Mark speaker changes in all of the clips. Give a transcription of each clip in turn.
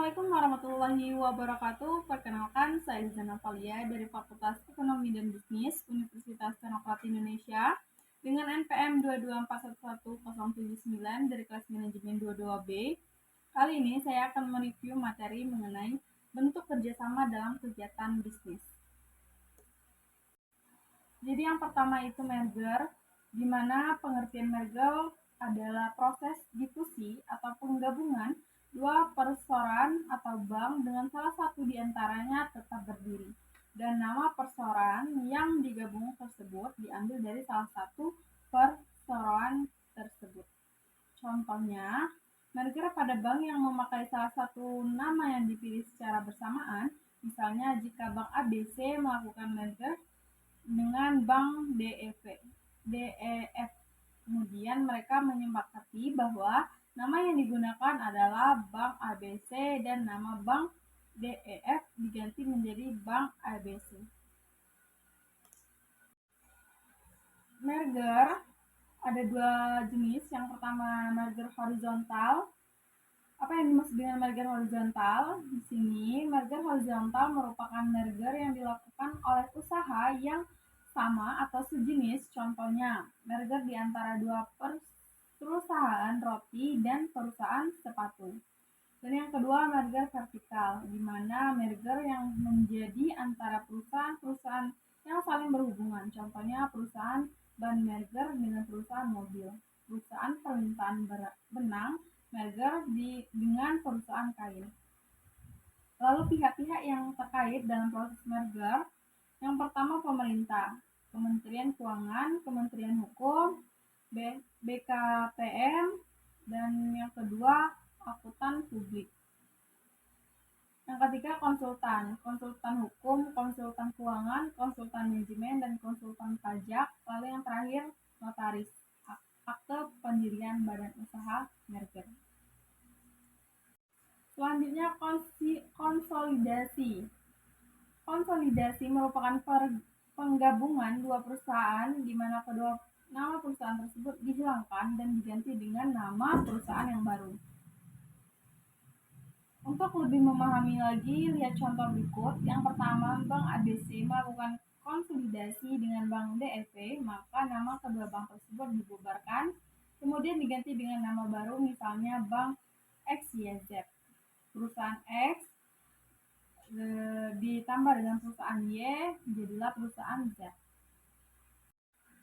Speaker 1: Assalamualaikum warahmatullahi wabarakatuh. Perkenalkan, saya Liza Natalia dari Fakultas Ekonomi dan Bisnis Universitas Senopati Indonesia dengan NPM 224111079 dari kelas manajemen 22B. Kali ini saya akan mereview materi mengenai bentuk kerjasama dalam kegiatan bisnis. Jadi yang pertama itu merger, di mana pengertian merger adalah proses difusi atau penggabungan dua perseroan atau bank dengan salah satu di antaranya tetap berdiri, dan nama perseroan yang digabung tersebut diambil dari salah satu perseroan tersebut. Contohnya, merger pada bank yang memakai salah satu nama yang dipilih secara bersamaan, misalnya jika bank ABC melakukan merger dengan bank DEF. Kemudian mereka menyepakati bahwa nama yang digunakan adalah Bank ABC dan nama Bank DEF diganti menjadi Bank ABC. Merger ada dua jenis. Yang pertama merger horizontal. Apa yang dimaksud dengan merger horizontal? Di sini merger horizontal merupakan merger yang dilakukan oleh usaha yang sama atau sejenis, contohnya merger di antara dua perusahaan roti dan perusahaan sepatu. Dan yang kedua merger vertikal, di mana merger yang menjadi antara perusahaan-perusahaan yang saling berhubungan, contohnya perusahaan ban merger dengan perusahaan mobil, perusahaan permintaan benang merger dengan perusahaan kain. Lalu pihak-pihak yang terkait dalam proses merger, yang pertama pemerintah, Kementerian Keuangan, Kementerian Hukum, BKPM, dan yang kedua akuntan publik. Yang ketiga konsultan hukum, konsultan keuangan, konsultan manajemen, dan konsultan pajak. Lalu yang terakhir notaris, akte pendirian badan usaha merger. Selanjutnya konsolidasi. Konsolidasi merupakan penggabungan dua perusahaan di mana kedua nama perusahaan tersebut dihilangkan dan diganti dengan nama perusahaan yang baru. Untuk lebih memahami lagi, lihat contoh berikut. Yang pertama, Bank ABC melakukan konsolidasi dengan Bank DEF, maka nama kedua bank tersebut dibubarkan, kemudian diganti dengan nama baru, misalnya Bank XYZ. Perusahaan X ditambah dengan perusahaan Y, jadilah perusahaan Z.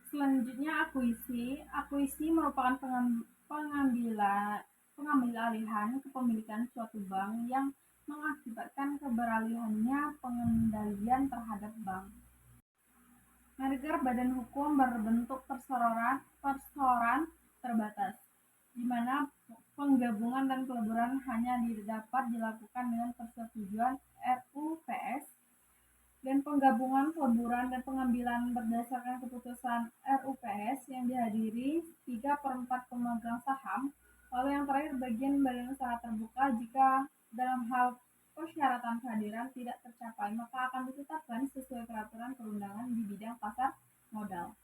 Speaker 1: Selanjutnya akuisisi. Akuisisi merupakan pengambil alihan kepemilikan suatu bank yang mengakibatkan keberalihannya pengendalian terhadap bank. Merger badan hukum berbentuk perseroan terbatas, di mana penggabungan dan peleburan hanya dapat dilakukan dengan persetujuan RUPS, dan penggabungan, peleburan, dan pengambilan berdasarkan keputusan RUPS yang dihadiri 3/4 pemegang saham. Lalu yang terakhir badan usaha terbuka. Jika dalam hal persyaratan kehadiran tidak tercapai, maka akan ditetapkan sesuai peraturan perundangan di bidang pasar modal.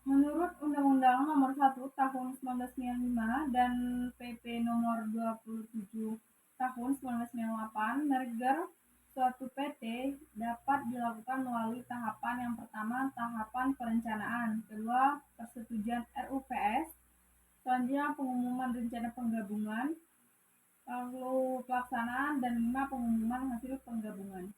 Speaker 1: Menurut Undang-Undang Nomor 1 Tahun 1995 dan PP Nomor 27 Tahun 1998, merger suatu PT dapat dilakukan melalui tahapan. Yang pertama, tahapan perencanaan, kedua, persetujuan RUPS, selanjutnya pengumuman rencana penggabungan, lalu pelaksanaan, dan 5, pengumuman hasil penggabungan.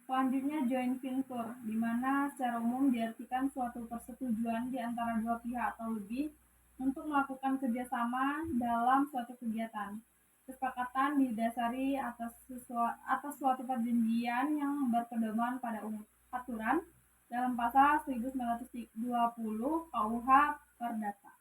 Speaker 1: Selanjutnya joint venture, di mana secara umum diartikan suatu persetujuan di antara dua pihak atau lebih untuk melakukan kerjasama dalam suatu kegiatan. Kesepakatan didasari atas suatu perjanjian yang berpedoman pada aturan dalam pasal 1920 KUH Perdata.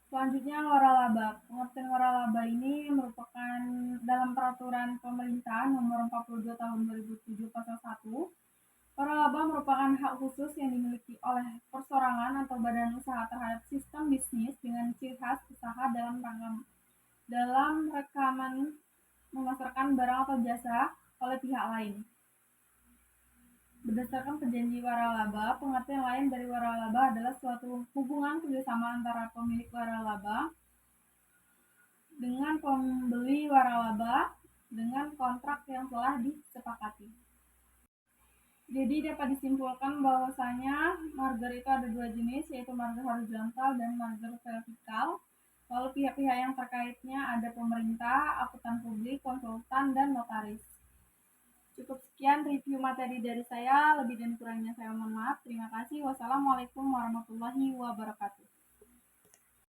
Speaker 1: Selanjutnya waralaba. Pengertian waralaba ini merupakan dalam peraturan pemerintah nomor 42 tahun 2007 pasal 1. Waralaba merupakan hak khusus yang dimiliki oleh perseorangan atau badan usaha terhadap sistem bisnis dengan ciri khas usaha dalam rekaman memasarkan barang atau jasa oleh pihak lain. Berdasarkan perjanjian waralaba, pengertian lain dari waralaba adalah suatu hubungan kerjasama antara pemilik waralaba dengan pembeli waralaba dengan kontrak yang telah disepakati. Jadi dapat disimpulkan bahwasanya marger itu ada dua jenis, yaitu marger horizontal dan marger vertikal. Lalu pihak-pihak yang terkaitnya ada pemerintah, akuntan publik, konsultan, dan notaris. Cukup sekian review materi dari saya, lebih dan kurangnya saya mohon maaf. Terima kasih. Wassalamualaikum warahmatullahi wabarakatuh.